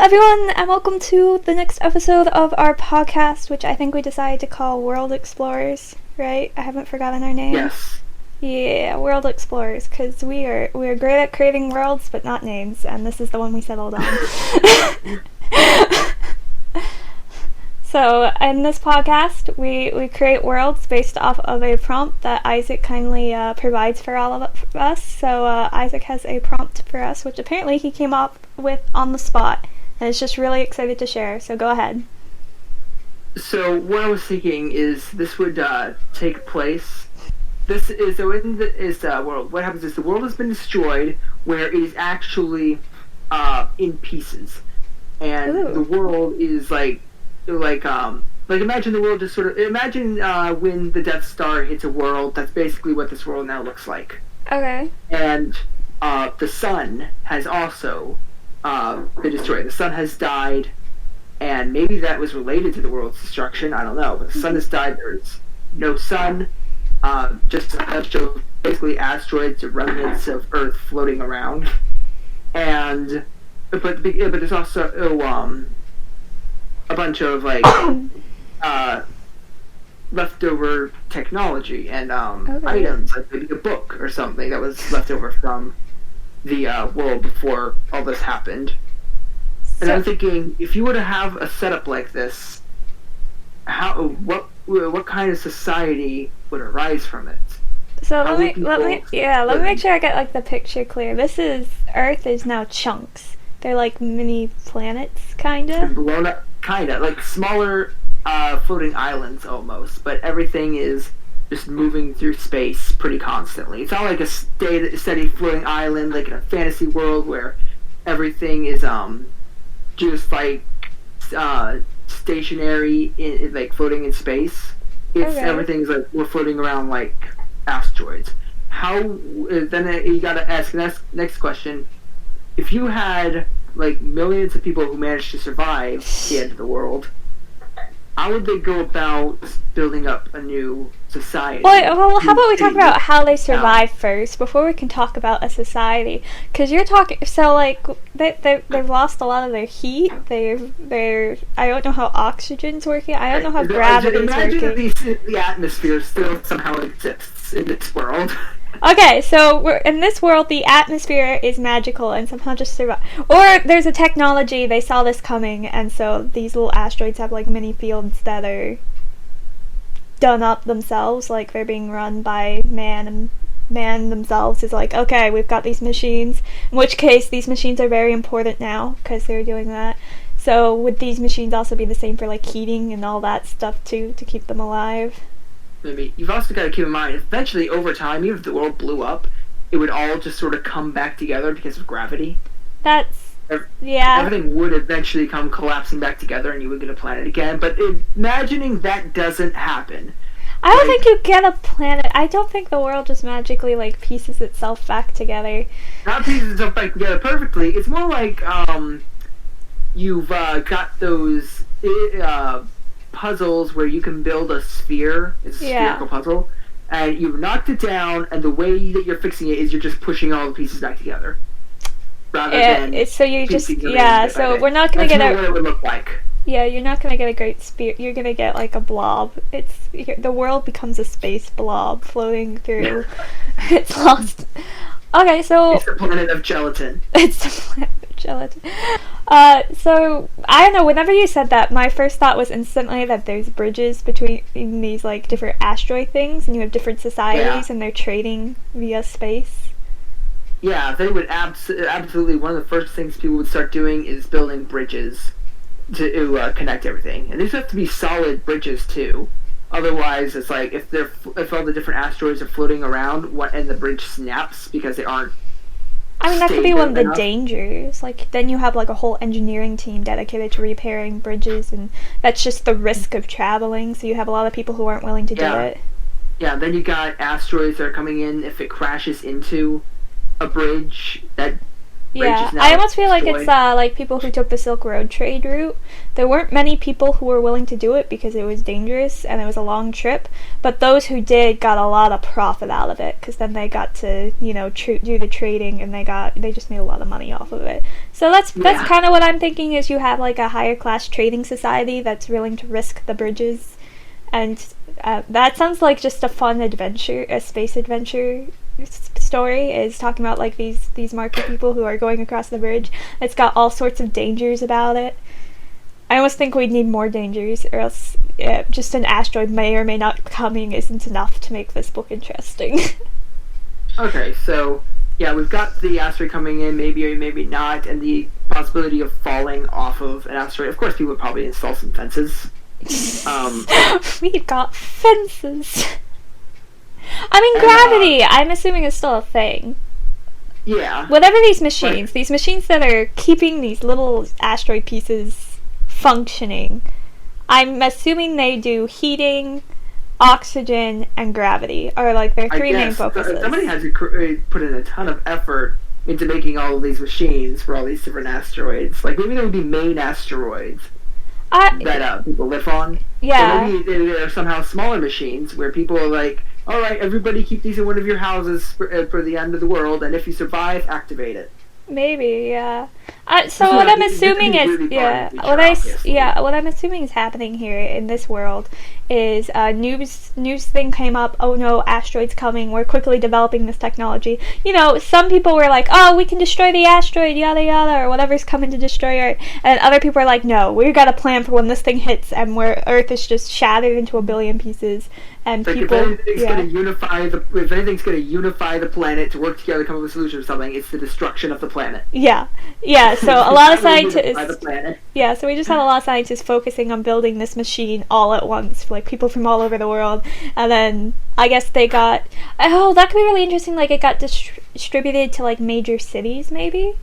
everyone, and welcome to the next episode of our podcast, which I think we decided to call World Explorers, right? I haven't forgotten our name. Yes. Yeah, World Explorers, because we are great at creating worlds, but not names, and this is the one we settled on. So, in this podcast, we create worlds based off of a prompt that Isaac kindly provides for all of us. So, Isaac has a prompt for us, which apparently he came up with on the spot, and is just really excited to share. So, go ahead. So what I was thinking is this would take place. This is so in this world. What happens is the world has been destroyed, where it is actually in pieces, and Ooh. the world is like imagine the world just sort of imagine when the Death Star hits a world. That's basically what this world now looks like. Okay. And the sun has also been destroyed. The sun has died, and maybe that was related to the world's destruction. I don't know. But the sun has died. There's no sun. Just a bunch of basically asteroids or remnants of Earth floating around. And but there's also a bunch of leftover technology and items, like maybe a book or something that was left over from the world before all this happened. And I'm thinking, if you were to have a setup like this, what kind of society would arise from it? So let me make sure I get like the picture clear. Earth is now chunks. They're like mini planets, kinda. Blown up, kinda like smaller floating islands almost, but everything is just moving through space pretty constantly. It's not like a steady floating island like in a fantasy world where everything is just like stationary like floating in space. Everything's like we're floating around like asteroids. How then you gotta ask the next question. If you had like millions of people who managed to survive the end of the world, how would they go about building up a new society? Well, how about we talk about how they survive first before we can talk about a society? Because you're talking, so like they've lost a lot of their heat. They're I don't know how oxygen's working. I don't know how gravity's working. Imagine the atmosphere still somehow exists in this world. Okay, so in this world, the atmosphere is magical and somehow just survive. Or there's a technology, they saw this coming, and so these little asteroids have like mini fields that are done up themselves, like they're being run by man, and man themselves is like, okay, we've got these machines, in which case these machines are very important now, because they're doing that. So would these machines also be the same for like heating and all that stuff too, to keep them alive? Maybe. You've also got to keep in mind, eventually, over time, even if the world blew up, it would all just sort of come back together because of gravity. Everything would eventually come collapsing back together and you would get a planet again, but imagining that doesn't happen. I don't think you get a planet. I don't think the world just magically, like, pieces itself back together. Not pieces itself back together perfectly. It's more like, you've got those puzzles where you can build a sphere. It's a spherical puzzle, and you've knocked it down, and the way that you're fixing it is you're just pushing all the pieces back together. Rather than so you just so we're not gonna get what it would look like. Yeah, you're not gonna get a great sphere. You're gonna get like a blob. The world becomes a space blob floating through. It's lost. Okay, so it's the planet of gelatin. It's the planet of gelatin. So I don't know. Whenever you said that, my first thought was instantly that there's bridges between these like different asteroid things, and you have different societies, and they're trading via space. Yeah, they would absolutely. One of the first things people would start doing is building bridges to connect everything, and these have to be solid bridges too. Otherwise, it's like if all the different asteroids are floating around, and the bridge snaps because they aren't. I mean, that could be one of the dangers. Like, then you have like a whole engineering team dedicated to repairing bridges, and that's just the risk of traveling. So you have a lot of people who aren't willing to do it. Yeah. Then you got asteroids that are coming in. If it crashes into a bridge, that bridge Yeah, is now I almost feel like it's destroyed. like people who took the Silk Road trade route. There weren't many people who were willing to do it because it was dangerous and it was a long trip. But those who did got a lot of profit out of it because then they got to do the trading and they just made a lot of money off of it. So that's Yeah. kind of what I'm thinking is you have like a higher class trading society that's willing to risk the bridges, and that sounds like just a fun adventure, a space adventure story is talking about like these market people who are going across the bridge. It's got all sorts of dangers about it. I almost think we'd need more dangers, or else just an asteroid may or may not coming isn't enough to make this book interesting. Okay, so yeah, we've got the asteroid coming in, maybe or maybe not, and the possibility of falling off of an asteroid. Of course, people would probably install some fences. We've got fences. I mean, And, gravity, I'm assuming is still a thing. Yeah. Whatever these machines that are keeping these little asteroid pieces functioning, I'm assuming they do heating, oxygen, and gravity are like their three main focuses. Somebody had to put in a ton of effort into making all of these machines for all these different asteroids. Like maybe there would be main asteroids that people live on. Yeah. Or maybe there are somehow smaller machines where people are like, all right, everybody keep these in one of your houses for the end of the world, and if you survive, activate it. Maybe, yeah. So what I'm assuming is, what I'm assuming is happening here in this world is news thing came up. Oh no, asteroids coming! We're quickly developing this technology. Some people were like, oh, we can destroy the asteroid, yada yada, or whatever's coming to destroy Earth. And other people are like, no, we've got a plan for when this thing hits and where Earth is just shattered into a billion pieces. And like people, if anything's going to unify the planet to work together to come up with a solution or something, it's the destruction of the planet. Yeah. So a lot of scientists. Yeah, so we just have a lot of scientists focusing on building this machine all at once, like people from all over the world. And then I guess they got. Oh, that could be really interesting. Like it got distributed to like major cities, maybe.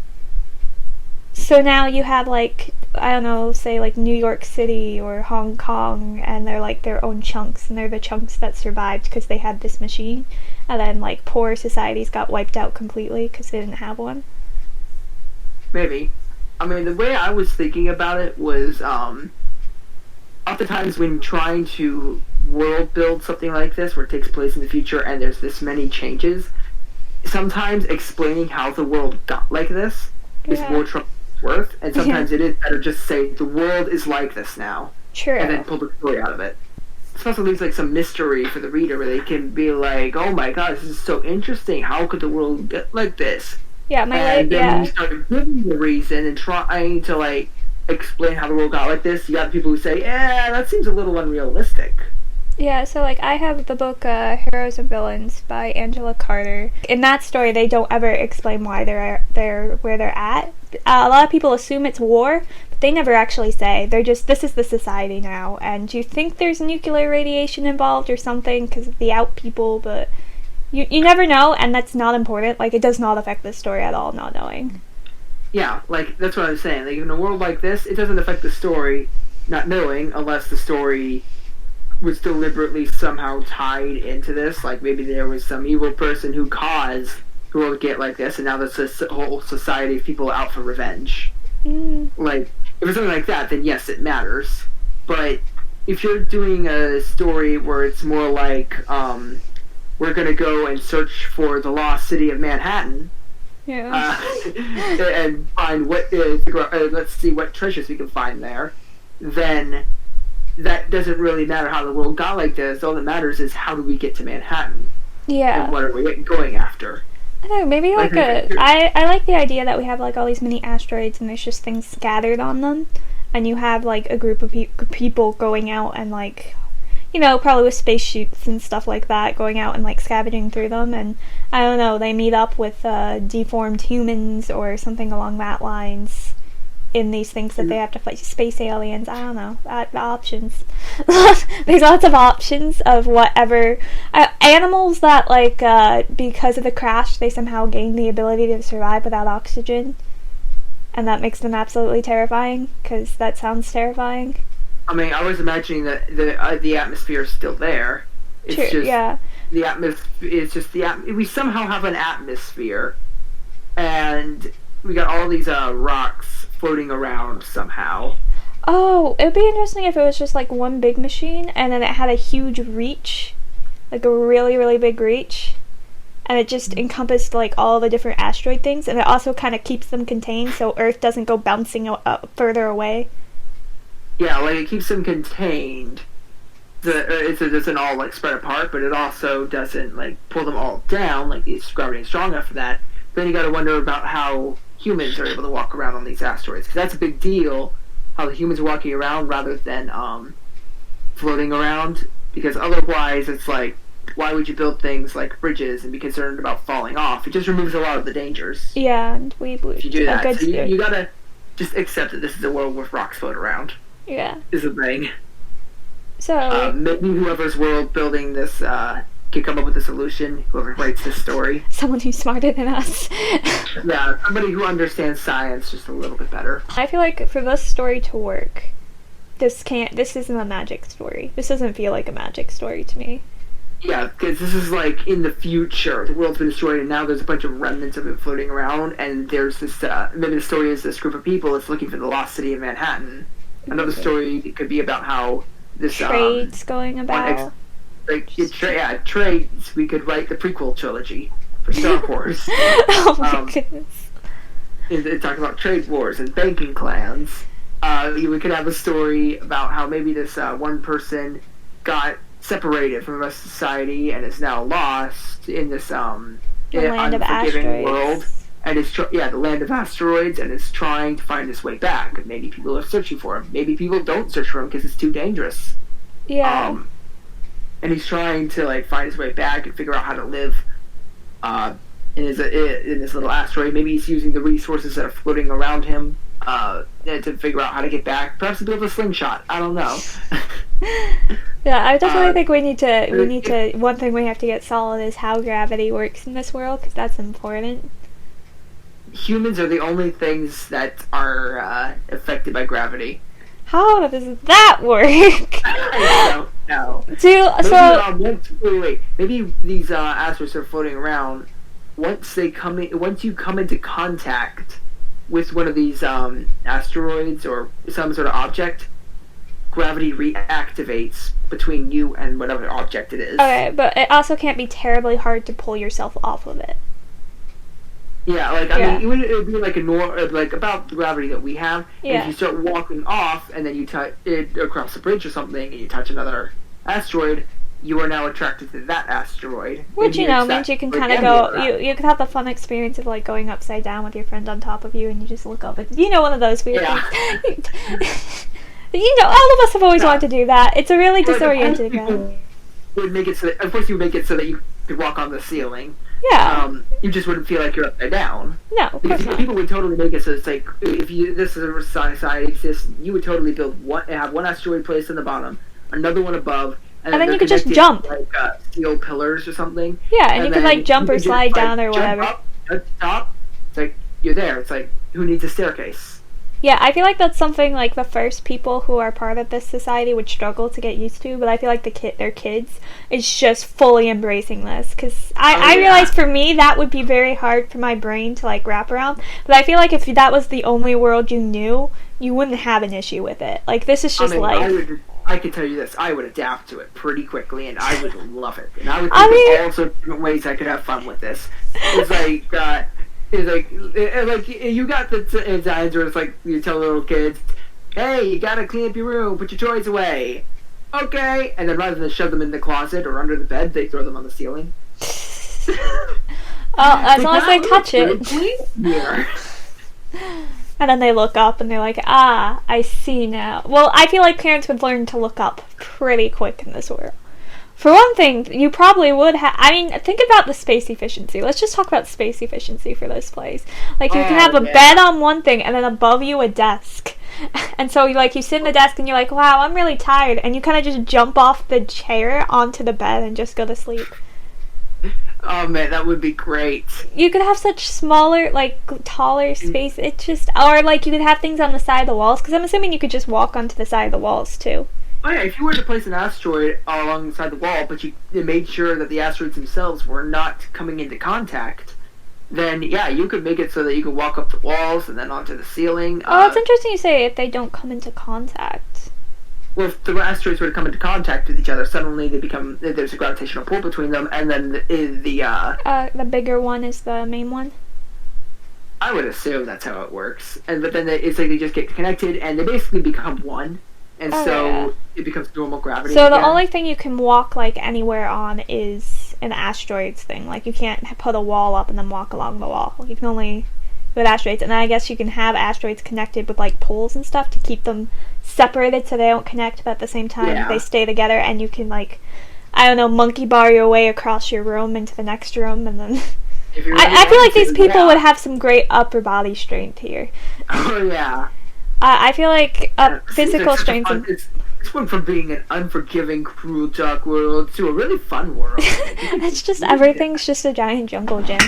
So now you have like, I don't know, say like New York City or Hong Kong, and they're like their own chunks, and they're the chunks that survived because they had this machine. And then like poor societies got wiped out completely because they didn't have one. Maybe. I mean, the way I was thinking about it was, oftentimes when trying to world build something like this, where it takes place in the future and there's this many changes, sometimes explaining how the world got like this is more trouble worth, and sometimes it is better just say the world is like this now. True. And then pull the story out of it. This also leaves like some mystery for the reader where they can be like, oh my god, this is so interesting, how could the world get like this? Yeah, then when you start giving the reason and trying to like explain how the world got like this, you got people who say, yeah, that seems a little unrealistic. Yeah, so like I have the book Heroes and Villains by Angela Carter. In that story, they don't ever explain why they're where they're at. A lot of people assume it's war, but they never actually say. They're just, this is the society now, and you think there's nuclear radiation involved or something because of the out people, but you never know, and that's not important. Like, it does not affect the story at all, not knowing. Yeah, like, that's what I was saying. Like, in a world like this, it doesn't affect the story not knowing, unless the story was deliberately somehow tied into this. Like, maybe there was some evil person who caused the world to get like this, and now there's a whole society of people out for revenge. Like, if it's something like that, then yes, it matters. But if you're doing a story where it's more like, we're gonna go and search for the lost city of Manhattan, and find let's see what treasures we can find there, then that doesn't really matter how the world got like this. All that matters is how do we get to Manhattan? Yeah. And what are we going after? I don't know, maybe I like the idea that we have like all these mini asteroids and there's just things scattered on them, and you have like a group of people going out and like, probably with spacesuits and stuff like that, going out and like scavenging through them, and I don't know, they meet up with deformed humans or something along that lines in these things that they have to fight, space aliens. I don't know, options. There's lots of options of whatever animals that like because of the crash they somehow gain the ability to survive without oxygen, and that makes them absolutely terrifying, because that sounds terrifying. I mean, I was imagining that the atmosphere is still there. It's just the atmosphere. It's just we somehow have an atmosphere, and all these rocks floating around somehow. Oh, it would be interesting if it was just like one big machine and then it had a huge reach, like a really, really big reach, and it just encompassed like all the different asteroid things, and it also kind of keeps them contained so Earth doesn't go bouncing further away. Yeah, like it keeps them contained. It doesn't all like spread apart, but it also doesn't like pull them all down. Like the gravity is strong enough for that. Then you got to wonder about how humans are able to walk around on these asteroids, because that's a big deal. How the humans are walking around rather than floating around, because otherwise it's like, why would you build things like bridges and be concerned about falling off? It just removes a lot of the dangers. Yeah, and if you do that. So you gotta just accept that this is a world where rocks float around. Yeah. Is the thing. So maybe whoever's world building this can come up with a solution. Whoever writes this story. Someone who's smarter than us. Yeah, somebody who understands science just a little bit better. I feel like for this story to work, this isn't a magic story. This doesn't feel like a magic story to me. Yeah, because this is like in the future. The world's been destroyed, and now there's a bunch of remnants of it floating around. And there's this. Maybe the story is this group of people that's looking for the lost city of Manhattan. Another story could be about how this trades going about. Trades. We could write the prequel trilogy for Star Wars. Oh my goodness! It talks about trade wars and banking clans. We could have a story about how maybe this one person got separated from the rest of society and is now lost in this the land of asteroids. World, and is the land of asteroids, and is trying to find his way back. And maybe people are searching for him. Maybe people don't search for him because it's too dangerous. Yeah. And he's trying to like find his way back and figure out how to live in this little asteroid. Maybe he's using the resources that are floating around him to figure out how to get back. Perhaps to build a slingshot. I don't know. Yeah, I definitely think we need to. One thing we have to get solid is how gravity works in this world, because that's important. Humans are the only things that are affected by gravity. How does that work? I don't know. Wait. Maybe these asteroids are floating around. Once you come into contact with one of these asteroids or some sort of object, gravity reactivates between you and whatever object it is. Okay, but it also can't be terribly hard to pull yourself off of it. Yeah, I mean, it would be like about the gravity that we have. Yeah. If you start walking off and then you touch it across a bridge or something, and you touch another asteroid, you are now attracted to that asteroid. Which means you can kind of go. You could have the fun experience of like going upside down with your friend on top of you, and you just look up. And one of those weird things. All of us have always wanted to do that. It's a really disorienting gravity. Would make it so that, of course, you would make it so that you could walk on the ceiling. Yeah. You just wouldn't feel like you're upside down. No, of course not. People would totally make it so it's like, this is a society exists, you would totally have one asteroid placed on the bottom, another one above, and then you could just jump. Like steel pillars or something. Yeah, and you could like jump or slide down or whatever. Up, at the top, it's like, you're there. It's like, who needs a staircase? Yeah, I feel like that's something like the first people who are part of this society would struggle to get used to, but I feel like their kids is just fully embracing this, because I realize for me that would be very hard for my brain to like wrap around, but I feel like if that was the only world you knew, you wouldn't have an issue with it. Like, this is just life. I can tell you this, I would adapt to it pretty quickly, and I would love it. And I would think of all sorts of different ways I could have fun with this. It's like, you got the times where it's like, you tell little kids, hey, you gotta clean up your room, put your toys away. Okay. And then rather than shove them in the closet or under the bed, they throw them on the ceiling. As long as they touch it. Here. And then they look up and they're like, I see now. Well, I feel like parents would learn to look up pretty quick in this world. For one thing, you probably would have... I mean, think about the space efficiency. Let's just talk about space efficiency for this place. Like, you can have a bed on one thing, and then above you a desk. And so, you sit in the desk, and you're like, wow, I'm really tired. And you kind of just jump off the chair onto the bed and just go to sleep. Oh, man, that would be great. You could have such smaller, taller space. It's just... Or, you could have things on the side of the walls, because I'm assuming you could just walk onto the side of the walls, too. Oh yeah, if you were to place an asteroid alongside the wall, but you made sure that the asteroids themselves were not coming into contact then yeah, you could make it so that you can walk up the walls and then onto the ceiling. Oh, it's interesting you say if they don't come into contact. Well, if the asteroids were to come into contact with each other, suddenly there's a gravitational pull between them, and then The bigger one is the main one? I would assume that's how it works. But then it's like they just get connected, and they basically become one, and it becomes normal gravity. So again. the only thing you can walk, like, anywhere on is an asteroids thing. Like, you can't put a wall up and then walk along the wall. You can only with asteroids, and I guess you can have asteroids connected with, like, poles and stuff to keep them separated so they don't connect, but at the same time they stay together, and you can, like, I don't know, monkey bar your way across your room into the next room, and then I feel like these people would have some great upper body strength here. Oh yeah. I feel like physical strength. It's went from being an unforgiving, cruel, dark world to a really fun world. It's just everything's just a giant jungle gym.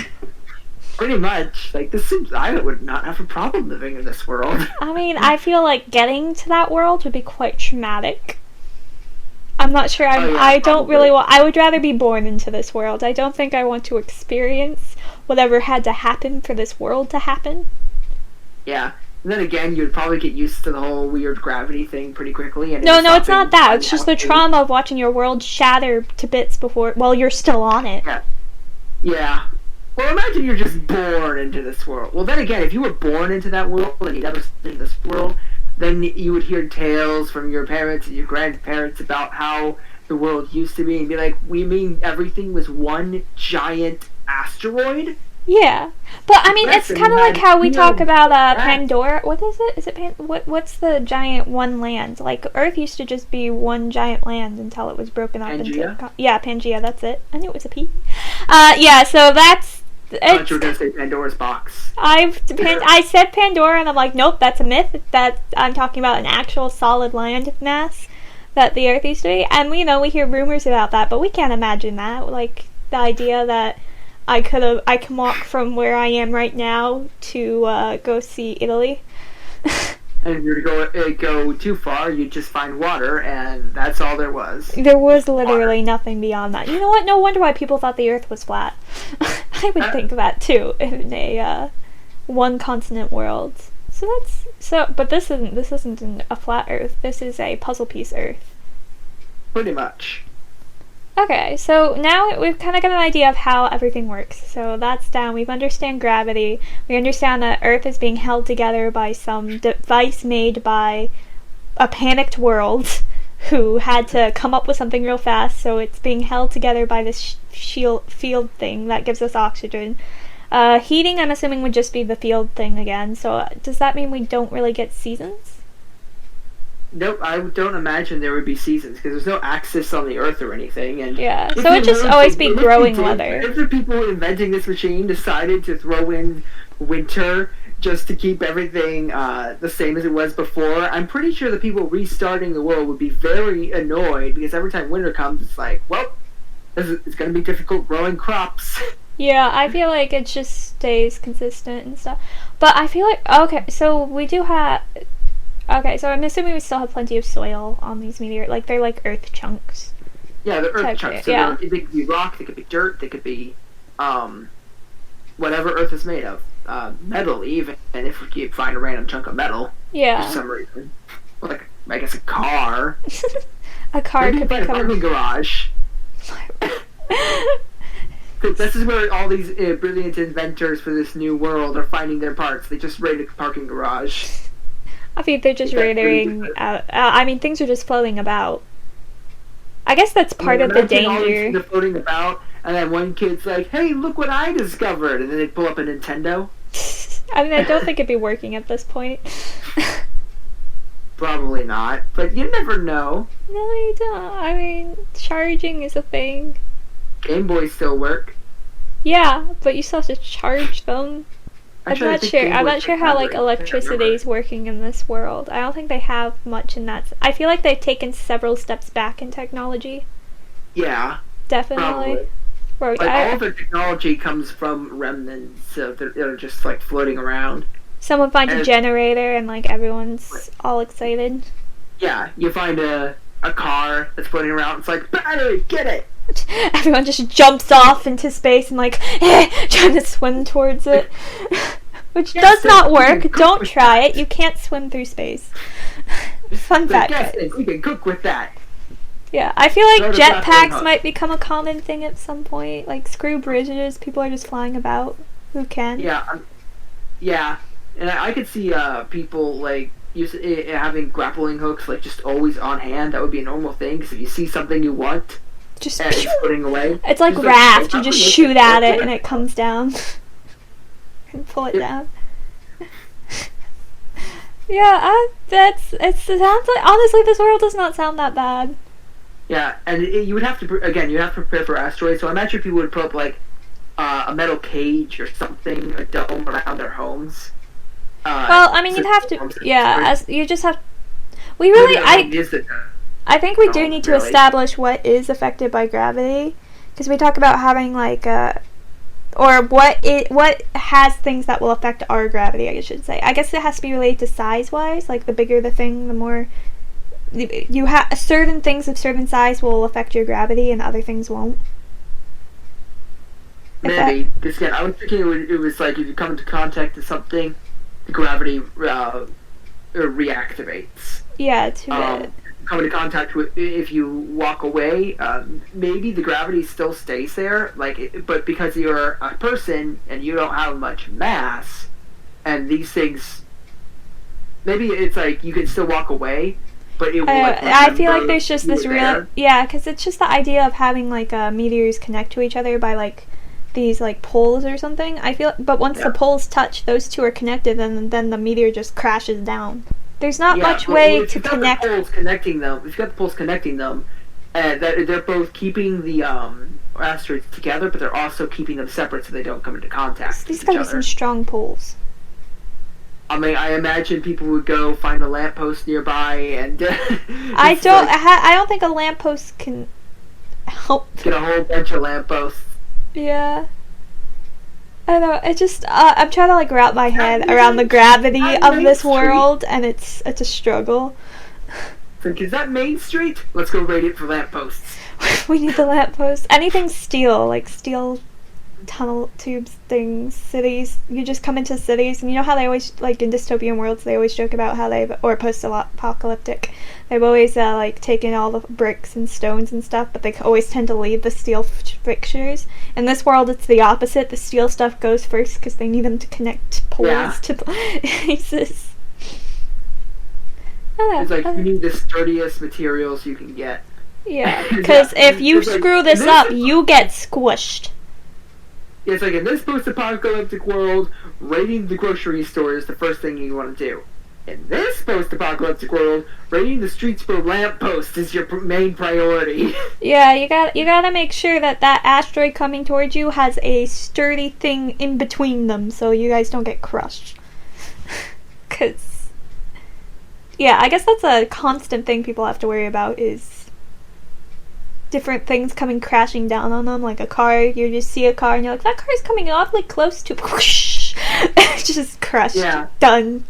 Pretty much. Like, this seems I would not have a problem living in this world. I mean, I feel like getting to that world would be quite traumatic. I'm not sure. I don't really want. I would rather be born into this world. I don't think I want to experience whatever had to happen for this world to happen. Yeah. And then again, you'd probably get used to the whole weird gravity thing pretty quickly. And no, it's not that. It's just the trauma of watching your world shatter to bits while you're still on it. Yeah. Yeah. Well, imagine you're just born into this world. Well, then again, if you were born into that world and you never seen this world, then you would hear tales from your parents and your grandparents about how the world used to be, and be like, "We mean everything was one giant asteroid?" Yeah, but I mean, it's kind of like how we talk about Pandora. What is it? Is it what's the giant one land? Like, Earth used to just be one giant land until it was broken up into Pangea. That's it. I knew it was a P. Yeah, so that's. I thought you were gonna say Pandora's box. I said Pandora, and I'm like, nope, that's a myth. That I'm talking about an actual solid land mass that the Earth used to be, and we hear rumors about that, but we can't imagine that. Like, the idea that I can walk from where I am right now to go see Italy. And if you were to go too far, you'd just find water, and that's all there was. There was literally nothing beyond that. You know what? No wonder why people thought the Earth was flat. I would think that too in a one continent world. But this isn't a flat Earth. This is a puzzle piece Earth. Pretty much. Okay, so now we've kind of got an idea of how everything works. So that's down. We understand gravity. We understand that Earth is being held together by some device made by a panicked world who had to come up with something real fast. So it's being held together by this field thing that gives us oxygen. Heating, I'm assuming, would just be the field thing again. So does that mean we don't really get seasons? Nope, I don't imagine there would be seasons because there's no axis on the Earth or anything. And yeah, so it'd just always be growing weather. If the people inventing this machine decided to throw in winter just to keep everything the same as it was before, I'm pretty sure the people restarting the world would be very annoyed because every time winter comes, it's like, well, it's going to be difficult growing crops. Yeah, I feel like it just stays consistent and stuff. But I feel like, okay, so we do have... Okay, so I'm assuming we still have plenty of soil on these meteors. Like, they're like Earth chunks. Yeah, they're Earth chunks. So they could be rock, they could be dirt, they could be whatever Earth is made of. Metal, even. And if you find a random chunk of metal for some reason. Like, I guess a car. A car could be a parking garage. This is where all these brilliant inventors for this new world are finding their parts. They just raid a parking garage. I think they're just raiding out. I mean, things are just floating about. I guess that's part of the danger. They're floating about, and then one kid's like, "Hey, look what I discovered!" And then they pull up a Nintendo. I mean, I don't think it'd be working at this point. Probably not, but you never know. No, you don't. I mean, charging is a thing. Game Boys still work. Yeah, but you still have to charge them. Actually, I'm not sure how like electricity is working in this world. I don't think they have much in that. I feel like they've taken several steps back in technology. Yeah, definitely. Like all of the technology comes from remnants that are just like floating around. Someone finds a generator and like everyone's all excited. Yeah, you find a a car that's floating around. It's like, battery, get it! Everyone just jumps off into space and like trying to swim towards it. Which does not work. Don't try it. You can't swim through space. Fun fact. We can cook with that. Yeah, I feel like jetpacks might become a common thing at some point. Like screw bridges, people are just flying about. Who can? Yeah, yeah, and I could see people like having grappling hooks like just always on hand. That would be a normal thing because if you see something you want, just and it's floating away. It's like Raft. You just shoot at it and it comes down. And pull it down. Yeah, it sounds like, honestly, this world does not sound that bad. Yeah, and you would have to, again, you have to prepare for asteroids, so I imagine people would put up, like, a metal cage or something, a dome around their homes. Well, I mean, you'd have to, yeah, you just have, we really, I think we do need to establish what is affected by gravity, because we talk about having, like, or what has things that will affect our gravity, I should say. I guess it has to be related to size-wise, like the bigger the thing, the more you have certain things of certain size will affect your gravity and other things won't. Maybe, because again, I was thinking it was like if you come into contact with something, the gravity reactivates. Yeah, it's good. Come into contact with, if you walk away, maybe the gravity still stays there, but because you're a person and you don't have much mass, and these things, maybe it's like you can still walk away, but it will. I feel like there's just this real, because it's just the idea of having like meteors connect to each other by like these like poles or something. I feel, but once the poles touch, those two are connected, and then the meteor just crashes down. There's not much way to connect. If you've got the poles connecting them, they're both keeping the asteroids together, but they're also keeping them separate so they don't come into contact. These gotta be some strong poles. I mean, I imagine people would go find a lamppost nearby and. I don't think a lamppost can help. Get a whole bunch of lampposts. Yeah. I don't know, it just, I'm trying to like wrap my head around the gravity of this world, and it's a struggle. Like, is that Main Street? Let's go raid it for lampposts. We need the lampposts. Anything steel, like steel tunnel tubes things, cities. You just come into cities, and you know how they always, like in dystopian worlds, they always joke about how or post-apocalyptic, they've always like taken all the bricks and stones and stuff, but they always tend to leave the steel fixtures. In this world, it's the opposite. The steel stuff goes first because they need them to connect poles to places. It's like you need the sturdiest materials you can get. Yeah, because if you screw this up, you get squished. It's like in this post-apocalyptic world, raiding the grocery store is the first thing you want to do. In this post-apocalyptic world, raiding the streets for lampposts is your main priority. Yeah, you gotta make sure that asteroid coming towards you has a sturdy thing in between them, so you guys don't get crushed. 'Cause, yeah, I guess that's a constant thing people have to worry about is different things coming crashing down on them, like a car. You just see a car and you're like, that car's coming awfully close to, just crushed. Yeah. Done.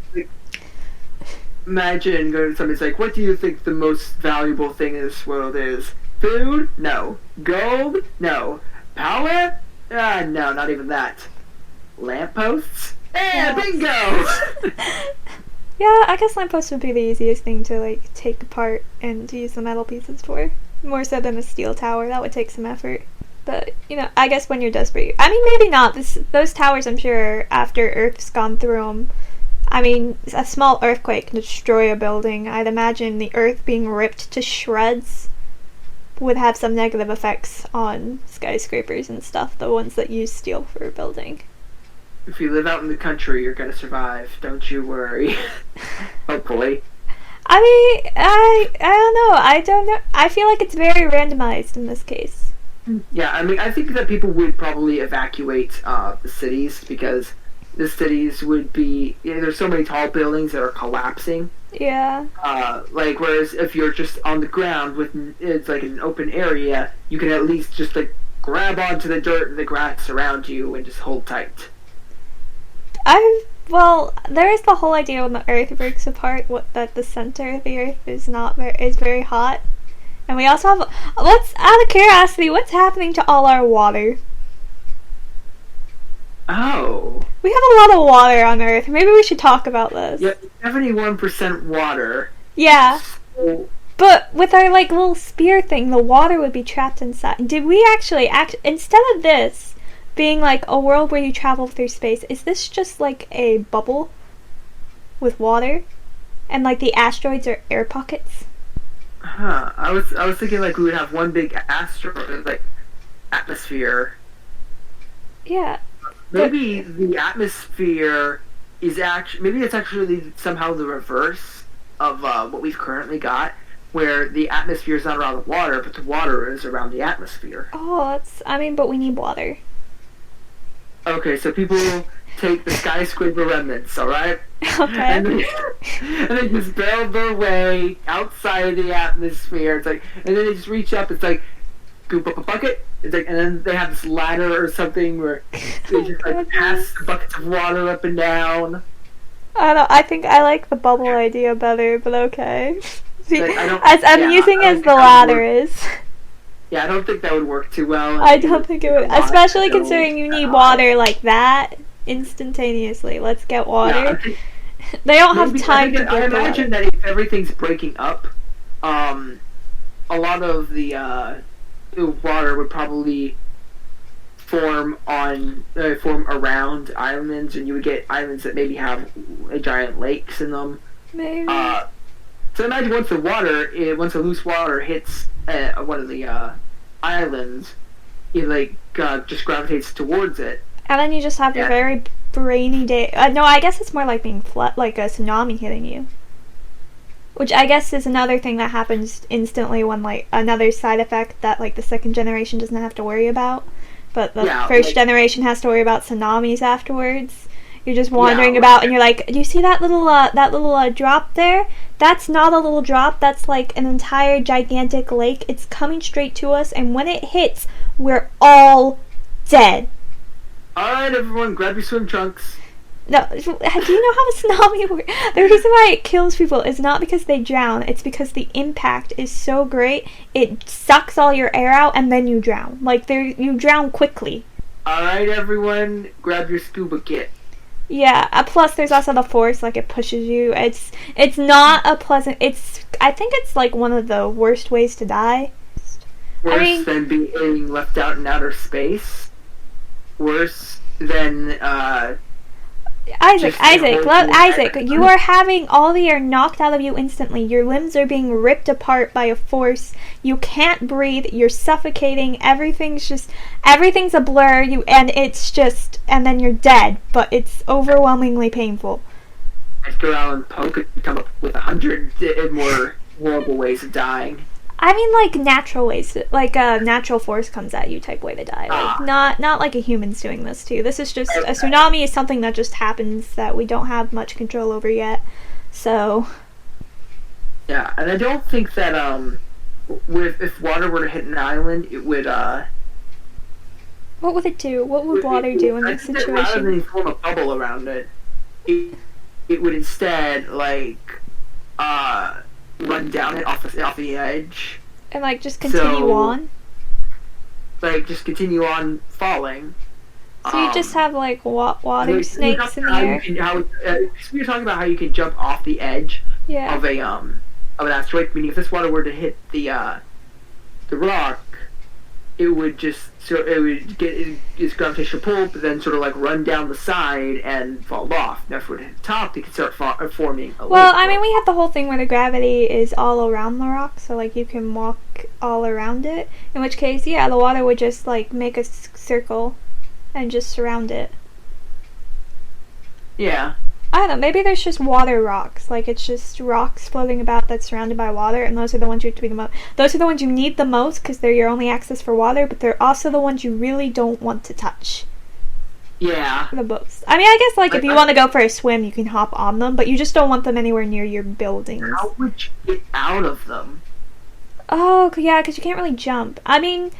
Imagine going to somebody's like, what do you think the most valuable thing in this world is? Food? No. Gold? No. Power? No, not even that. Lampposts? Bingo! Yeah, I guess lampposts would be the easiest thing to like take apart and to use the metal pieces for. More so than a steel tower. That would take some effort. But, I guess when you're desperate. I mean, maybe not. Those towers, I'm sure, after Earth's gone through them, I mean, a small earthquake can destroy a building. I'd imagine the Earth being ripped to shreds would have some negative effects on skyscrapers and stuff, the ones that use steel for building. If you live out in the country, you're gonna survive. Don't you worry. Hopefully. I mean, I don't know. I feel like it's very randomized in this case. Yeah, I mean, I think that people would probably evacuate the cities because the cities would be... there's so many tall buildings that are collapsing. Yeah. Whereas if you're just on the ground it's like an open area, you can at least just like grab onto the dirt and the grass around you and just hold tight. Well, there is the whole idea when the Earth breaks apart, that the center of the Earth is very hot, And we also have, what's, out of curiosity, what's happening to all our water? Oh. We have a lot of water on Earth. Maybe we should talk about this. Yep, 71% water. Yeah. So, But with our like little spear thing, the water would be trapped inside. Did we actually instead of this being like a world where you travel through space, is this just like a bubble with water? And like the asteroids are air pockets? huh. I was thinking like we would have one big asteroid, like, atmosphere. Yeah. Maybe the atmosphere is maybe it's actually somehow the reverse of what we've currently got, where the atmosphere is not around the water, but the water is around the atmosphere. Oh, but we need water. Okay, so people take the skyscraper remnants, alright? Okay. And they just build their way outside of the atmosphere. It's like, and then they just reach up, it's like, scoop up a bucket. It's like, and then they have this ladder or something where they just like pass the buckets of water up and down. I don't. I think I like the bubble idea better, but okay. See, Like, as amusing as the ladder is. Yeah, I don't think that would work too well. I don't think it would, especially considering you need water like that instantaneously. Let's get water. Yeah, they don't have time to get I imagine that if everything's breaking up, a lot of the water would probably form around islands, and you would get islands that maybe have giant lakes in them. Maybe. So imagine once the loose water hits one of the islands, it like just gravitates towards it. And then you just have a very brainy day. No, I guess it's more like being like a tsunami hitting you. Which I guess is another thing that happens instantly when, like, another side effect that, like, the second generation doesn't have to worry about. But the first generation has to worry about tsunamis afterwards. You're just wandering about and you're like, do you see that little drop there? That's not a little drop. That's like an entire gigantic lake. It's coming straight to us, and when it hits, we're all dead. Alright, everyone, grab your swim trunks. No, do you know how a tsunami works? The reason why it kills people is not because they drown. It's because the impact is so great, it sucks all your air out, and then you drown. Like, you drown quickly. Alright, everyone, grab your scuba kit. Yeah, plus there's also the force, like, it pushes you. It's not a pleasant... I think it's, like, one of the worst ways to die. Worse than being left out in outer space. Worse than, Isaac, you are having all the air knocked out of you instantly. Your limbs are being ripped apart by a force. You can't breathe. You're suffocating. Everything's a blur. And then you're dead. But it's overwhelmingly painful. Edgar Allan Poe could come up with 100 more horrible ways of dying. I mean, like, natural ways, like a natural force comes at you type way to die. Like, not like a human's doing this too. This is just, a tsunami is something that just happens that we don't have much control over yet. So. Yeah, and I don't think that, if water were to hit an island, it would, What would it do? What would water do in this situation? Rather than form a bubble around it, it would instead, like, run down it off the edge. And, like, just continue on? Like, just continue on falling. So you just have, like, water snakes in the air? We were talking about how you can jump off the edge of an asteroid, meaning if this water were to hit the rock, it would get its gravitational pull, but then sort of like run down the side and fall off. Now, if it would hit the top, it could start forming a lake. Well, I mean, we have the whole thing where the gravity is all around the rock, so like you can walk all around it. In which case, yeah, the water would just like make a circle and just surround it. Yeah. I don't know, maybe there's just water rocks. Like, it's just rocks floating about that's surrounded by water, and those are the ones you have to be the most. Those are the ones you need the most because they're your only access for water, but they're also the ones you really don't want to touch. Yeah. The most. I mean, I guess, like, if you want to go for a swim, you can hop on them, but you just don't want them anywhere near your buildings. How would you get out of them? Oh, yeah, because you can't really jump. I mean,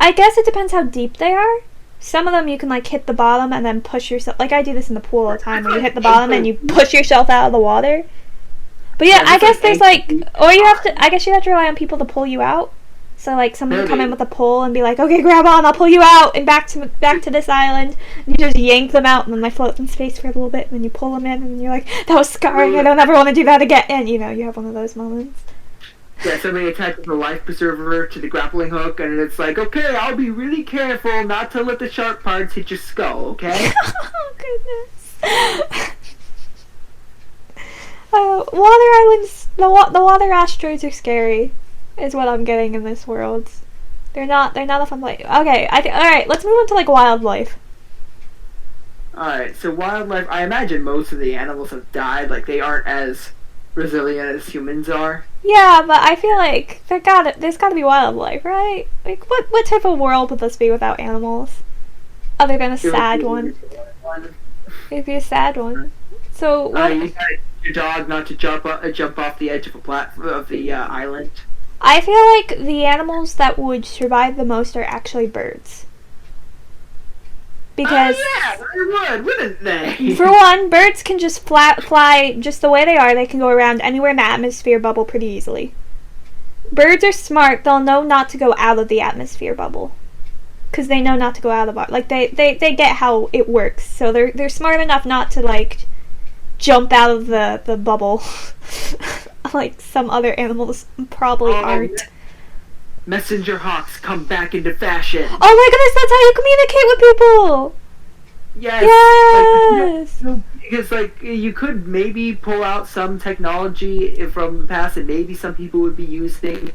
I guess it depends how deep they are. Some of them you can, like, hit the bottom and then push yourself. Like, I do this in the pool all the time, where you hit the bottom and you push yourself out of the water. But yeah, I guess there's like, ancient or you have to. I guess you have to rely on people to pull you out. So like someone would come in with a pole and be like, "Okay, grab on, I'll pull you out and back to this island." And you just yank them out, and then they float in space for a little bit, and then you pull them in, and you're like, "That was scarring. I don't ever want to do that again." And you have one of those moments. Yeah, somebody attaches a life preserver to the grappling hook, and it's like, okay, I'll be really careful not to let the sharp parts hit your skull, okay? Oh goodness. Water islands, the water asteroids are scary, is what I'm getting in this world. They're not a fun place. Okay, alright, let's move on to like wildlife. Alright, so wildlife, I imagine most of the animals have died, like they aren't as resilient as humans are. Yeah, but I feel like there's gotta be wildlife, right? Like what type of world would this be without animals? Other than a sad one. It'd be a sad one. So what? You got your dog not to jump off the edge of the island. I feel like the animals that would survive the most are actually birds. Because yeah, they wouldn't they? For one, birds can just fly just the way they are. They can go around anywhere in the atmosphere bubble pretty easily. Birds are smart. They'll know not to go out of the atmosphere bubble. Because they know not to go out of it. Like, they get how it works. So they're smart enough not to, like, jump out of the bubble. Like some other animals probably aren't. Messenger hawks come back into fashion. Oh my goodness, that's how you communicate with people! Yes! Yes! Because, like, you could maybe pull out some technology from the past, and maybe some people would be using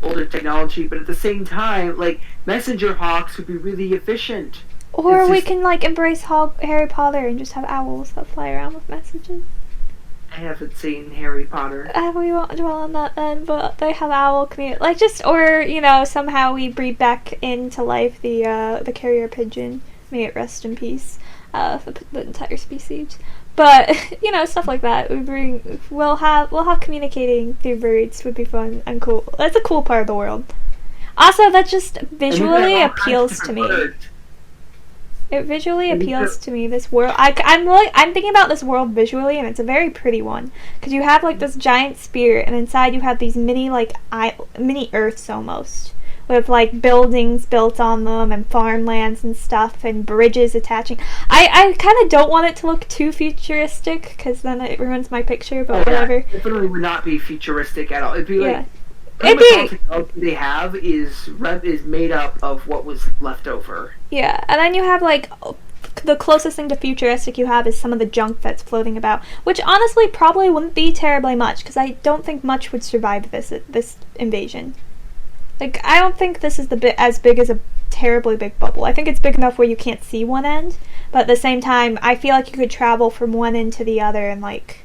older technology, but at the same time, like, messenger hawks would be really efficient. Or we can, like, embrace Harry Potter and just have owls that fly around with messages. I haven't seen Harry Potter. We won't dwell on that then, but they have owl community. Like, somehow we breed back into life the carrier pigeon. May it rest in peace. The entire species. But, stuff like that. We'll have communicating through birds would be fun and cool. That's a cool part of the world. Also, that just visually appeals to me. Birds. It visually appeals to me, this world. I'm thinking about this world visually, and it's a very pretty one. Because you have, like, this giant sphere, and inside you have these mini Earths, almost. With, like, buildings built on them, and farmlands and stuff, and bridges attaching. I kind of don't want it to look too futuristic, because then it ruins my picture, but whatever. Yeah, it definitely would not be futuristic at all. It'd be like... All the technology they have is made up of what was left over. Yeah, and then you have, like, the closest thing to futuristic you have is some of the junk that's floating about, which honestly probably wouldn't be terribly much, because I don't think much would survive this invasion. Like, I don't think this is as big as a terribly big bubble. I think it's big enough where you can't see one end, but at the same time, I feel like you could travel from one end to the other in, like,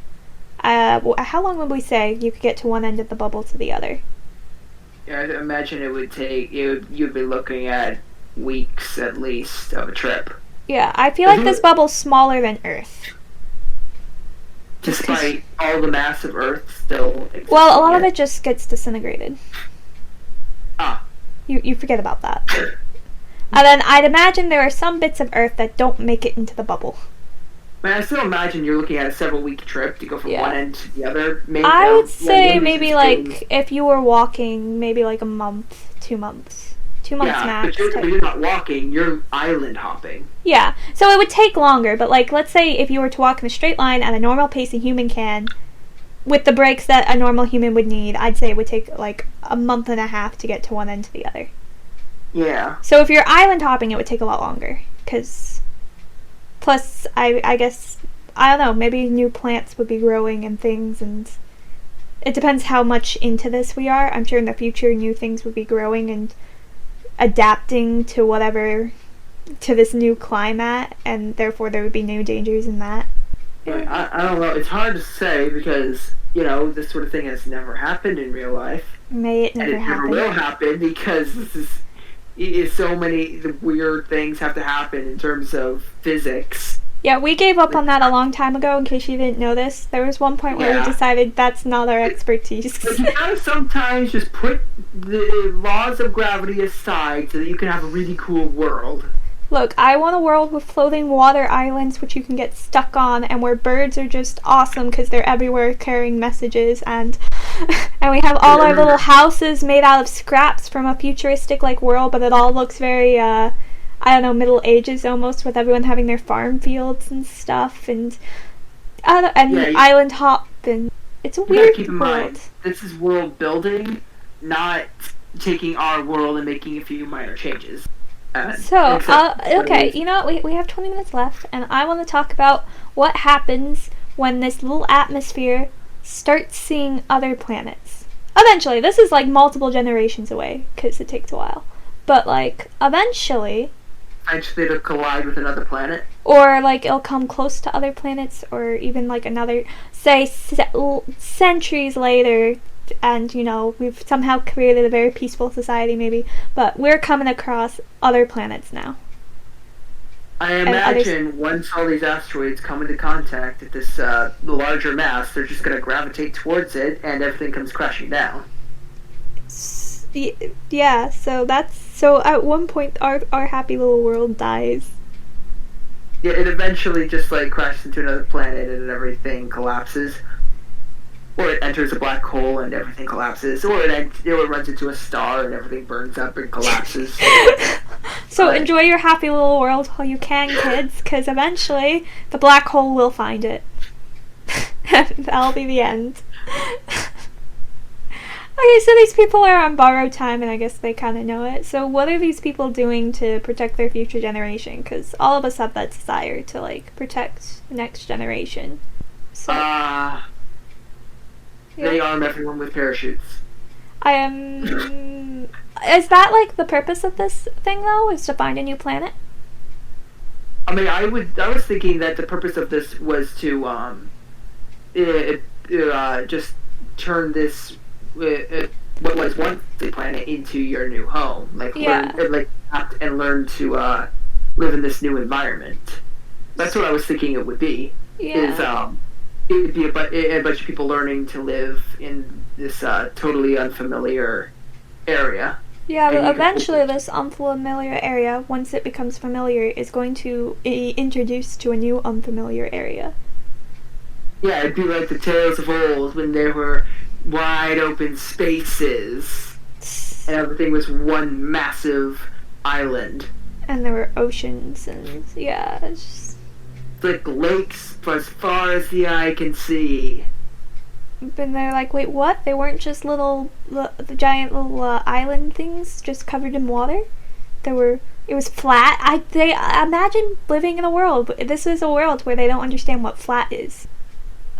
how long would we say you could get to one end of the bubble to the other? Yeah, I imagine it would take, you'd be looking at weeks at least of a trip. Yeah, I feel like this bubble's smaller than Earth. Despite all the mass of Earth still existing. Well, a lot of it just gets disintegrated. Ah. You forget about that. And then I'd imagine there are some bits of Earth that don't make it into the bubble. I still imagine you're looking at a several-week trip to go from one end to the other. I would say maybe, like, if you were walking, maybe, like, a month, 2 months. 2 months max. But you're not walking, you're island hopping. Yeah, so it would take longer, but, like, let's say if you were to walk in a straight line at a normal pace a human can, with the breaks that a normal human would need, I'd say it would take, like, a month and a half to get to one end to the other. Yeah. So if you're island hopping, it would take a lot longer, because... Plus, I guess, I don't know, maybe new plants would be growing and things, and it depends how much into this we are. I'm sure in the future new things would be growing and adapting to to this new climate, and therefore there would be new dangers in that. Yeah, I don't know, it's hard to say because, this sort of thing has never happened in real life. May it never happen. And it never will happen because this is so many weird things have to happen in terms of physics. Yeah, we gave up on that a long time ago, in case you didn't know this. There was one point where we decided that's not our expertise. But you gotta sometimes just put the laws of gravity aside so that you can have a really cool world. Look, I want a world with floating water islands which you can get stuck on, and where birds are just awesome because they're everywhere carrying messages, and and we have all our little houses made out of scraps from a futuristic like world, but it all looks very I don't know, Middle Ages almost, with everyone having their farm fields and stuff, and island hop, and it's a weird keep in world. mind, this is world building, not taking our world and making a few minor changes. Okay, you know what? We have 20 minutes left, and I want to talk about what happens when this little atmosphere starts seeing other planets. Eventually, this is like multiple generations away, because it takes a while. But, like, eventually it'll collide with another planet? Or, like, it'll come close to other planets, or even, like, another, say, centuries later, and, you know, we've somehow created a very peaceful society, maybe, but we're coming across other planets now. I imagine once all these asteroids come into contact with this larger mass, they're just going to gravitate towards it, and everything comes crashing down. Yeah, so at one point our happy little world dies. Yeah, it eventually just, like, crashes into another planet and everything collapses. Or it enters a black hole and everything collapses. Or it runs into a star and everything burns up and collapses. So enjoy your happy little world while you can, kids, because eventually the black hole will find it. That'll be the end. Okay, so these people are on borrowed time, and I guess they kind of know it. So what are these people doing to protect their future generation? Because all of us have that desire to, like, protect the next generation. So, they arm everyone with parachutes. Is that, like, the purpose of this thing, though? Is to find a new planet? I mean, I was thinking that the purpose of this was to, just turn this, what was once a planet into your new home. Like, learn to, live in this new environment. That's what I was thinking it would be. Yeah. It would be a bunch of people learning to live in this totally unfamiliar area. Yeah, but eventually this unfamiliar area, once it becomes familiar, is going to be introduced to a new unfamiliar area. Yeah, it'd be like the tales of old when there were wide open spaces and everything was one massive island. And there were oceans, and yeah, it's just... like lakes for as far as the eye can see. And they're like, wait, what? They weren't just the giant little island things just covered in water? It was flat? Imagine living in a world, this is a world where they don't understand what flat is.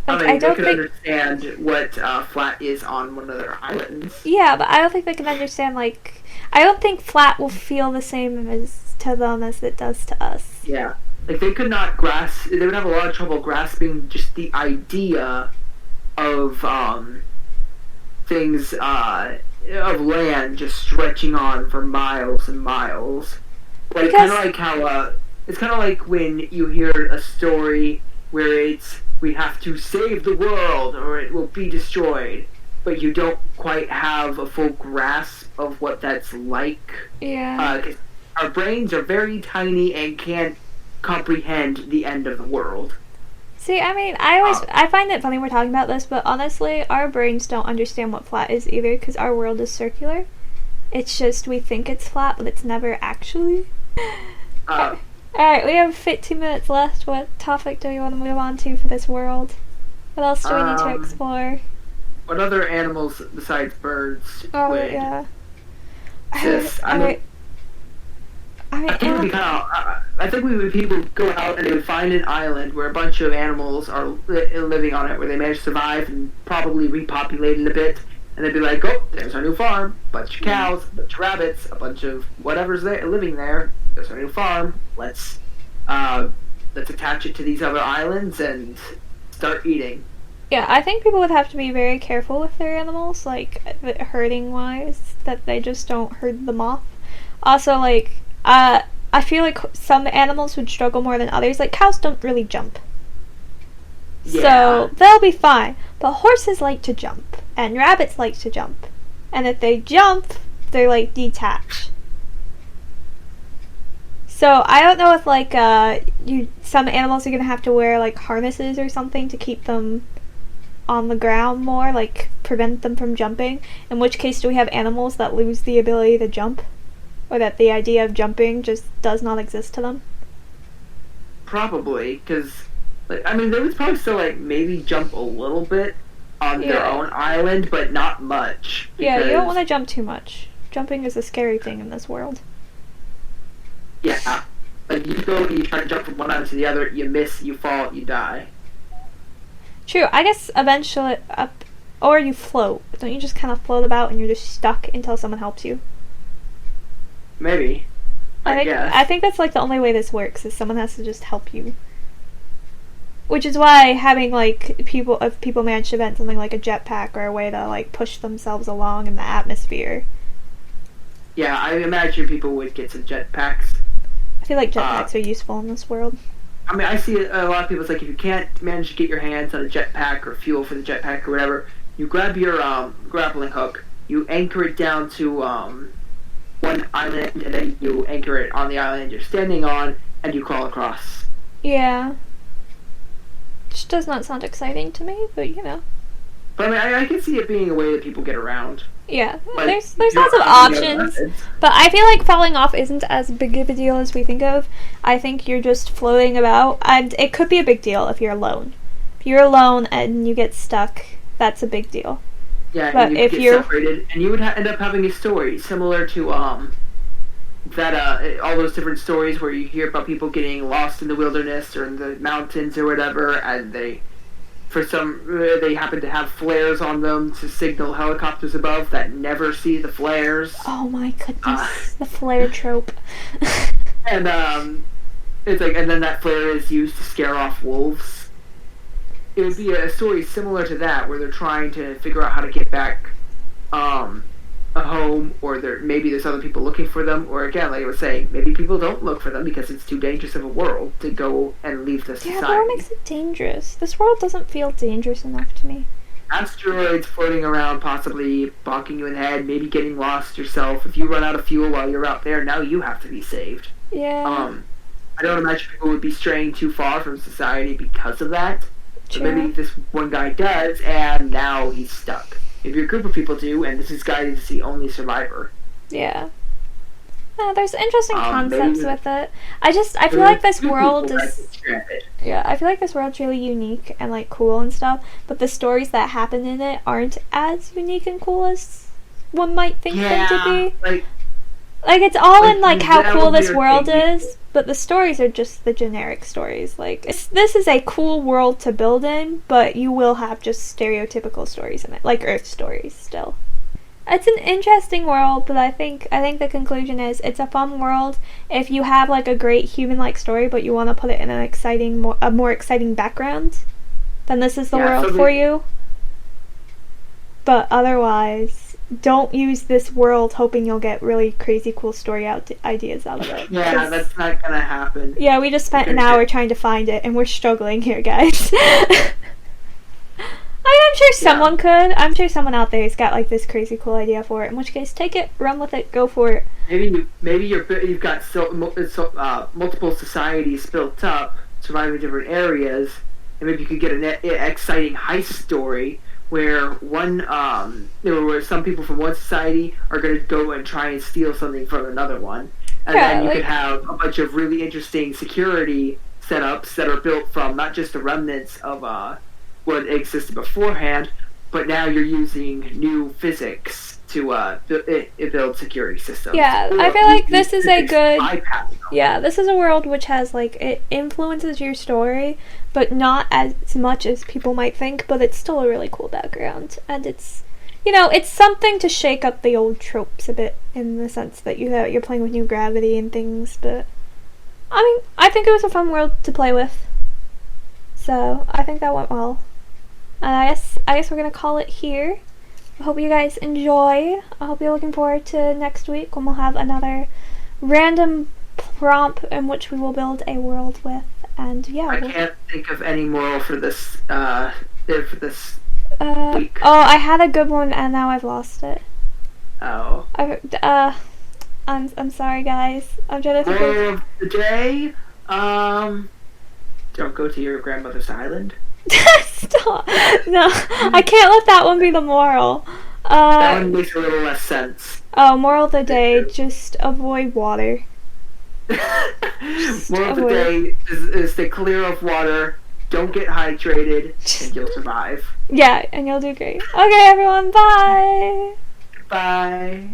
Like, I don't think understand what flat is on one of their islands. Yeah, but I don't think they can understand, like, I don't think flat will feel the same to them as it does to us. Yeah. Like, they would have a lot of trouble grasping just the idea of, things, of land just stretching on for miles and miles. Like, kind of like how, it's kind of like when you hear a story where we have to save the world or it will be destroyed, but you don't quite have a full grasp of what that's like. Yeah. 'Cause our brains are very tiny and can't comprehend the end of the world. See, I mean, I find it funny we're talking about this, but honestly, our brains don't understand what flat is either, because our world is circular. It's just we think it's flat, but it's never actually. Alright, we have 15 minutes left. What topic do we want to move on to for this world? What else do we need to explore? What other animals besides birds would yeah. exist? I think people go out and they would find an island where a bunch of animals are living on it, where they manage to survive and probably repopulate it a bit, and they'd be like, oh, there's our new farm, bunch of cows, a bunch of rabbits, a bunch of whatever's there living there. There's our new farm. Let's attach it to these other islands and start eating. Yeah, I think people would have to be very careful with their animals, like herding wise, that they just don't herd them off. Also, like, I feel like some animals would struggle more than others. Like, cows don't really jump. Yeah. So, they'll be fine. But horses like to jump. And rabbits like to jump. And if they jump, they're, like, detached. So I don't know if like some animals are gonna have to wear like harnesses or something to keep them on the ground more, like prevent them from jumping. In which case, do we have animals that lose the ability to jump, or that the idea of jumping just does not exist to them? Probably, because I mean, they would probably still like maybe jump a little bit on their own island, but not much. Yeah, you don't want to jump too much. Jumping is a scary thing in this world. Yeah, like you go and you try to jump from one island to the other, you miss, you fall, you die. True, I guess eventually up, or you float. Don't you just kind of float about and you're just stuck until someone helps you? Maybe. I think that's like the only way this works is someone has to just help you. Which is why having like if people manage to invent something like a jetpack or a way to like push themselves along in the atmosphere. Yeah, I imagine people would get some jetpacks. I feel like jetpacks are useful in this world. I mean, I see a lot of people. It's like if you can't manage to get your hands on a jetpack or fuel for the jetpack or whatever, you grab your grappling hook, you anchor it down to one island, and then you anchor it on the island you're standing on, and you crawl across. Yeah. Which does not sound exciting to me, but you know. But I mean, I can see it being a way that people get around. Yeah, like, there's lots of options, but I feel like falling off isn't as big of a deal as we think of. I think you're just floating about, and it could be a big deal if you're alone. If you're alone and you get stuck, that's a big deal. Yeah, but and you get separated, and you would end up having a story similar to that all those different stories where you hear about people getting lost in the wilderness or in the mountains or whatever, and they happen to have flares on them to signal helicopters above that never see the flares. Oh my goodness, the flare trope. And it's like, and then that flare is used to scare off wolves. It would be a story similar to that, where they're trying to figure out how to get back a home, or maybe there's other people looking for them, or again, like I was saying, maybe people don't look for them because it's too dangerous of a world to go and leave the society. Yeah, what makes it dangerous? This world doesn't feel dangerous enough to me. Asteroids floating around, possibly bonking you in the head, maybe getting lost yourself. If you run out of fuel while you're out there, now you have to be saved. Yeah. I don't imagine people would be straying too far from society because of that. True. But maybe this one guy does, and now he's stuck. If you're a group of people do, and this guy is the only survivor. Yeah. There's interesting concepts with it. I feel like this world is... Yeah, I feel like this world's really unique and, like, cool and stuff, but the stories that happen in it aren't as unique and cool as one might think them to be. Like, it's all in, like, how cool this world is, but the stories are just the generic stories. Like, this is a cool world to build in, but you will have just stereotypical stories in it, like Earth stories still. It's an interesting world, but I think the conclusion is it's a fun world if you have, like, a great human-like story, but you want to put it in a more exciting background, then this is the world for you. But otherwise, don't use this world hoping you'll get really crazy cool story ideas out of it. Yeah, that's not gonna happen. Yeah, we just spent an hour trying to find it, and we're struggling here, guys. I'm sure someone could. I'm sure someone out there has got like this crazy cool idea for it. In which case, take it, run with it, go for it. Maybe you've got multiple societies built up, surviving different areas, and maybe you could get an exciting heist story where where some people from one society are going to go and try and steal something from another one, and then you could have a bunch of really interesting security setups that are built from not just the remnants of what existed beforehand, but now you're using new physics to build security systems. Yeah, I feel like this is a good... Yeah, this is a world which has, like, it influences your story, but not as much as people might think, but it's still a really cool background. And it's, it's something to shake up the old tropes a bit, in the sense that you're playing with new gravity and things, but... I mean, I think it was a fun world to play with. So, I think that went well. And I guess we're gonna call it here. I hope you guys enjoy. I hope you're looking forward to next week when we'll have another random prompt in which we will build a world with. And yeah, I can't think of any moral for this week. Oh, I had a good one and now I've lost it. Oh. I'm sorry, guys. I'm trying to think Moral of the day, don't go to your grandmother's island. Stop. No, I can't let that one be the moral. That one makes a little less sense. Oh, moral of the day, just avoid water. Moral of the day is stay clear of water, don't get hydrated, and you'll survive. Yeah, and you'll do great. Okay, everyone, bye! Bye.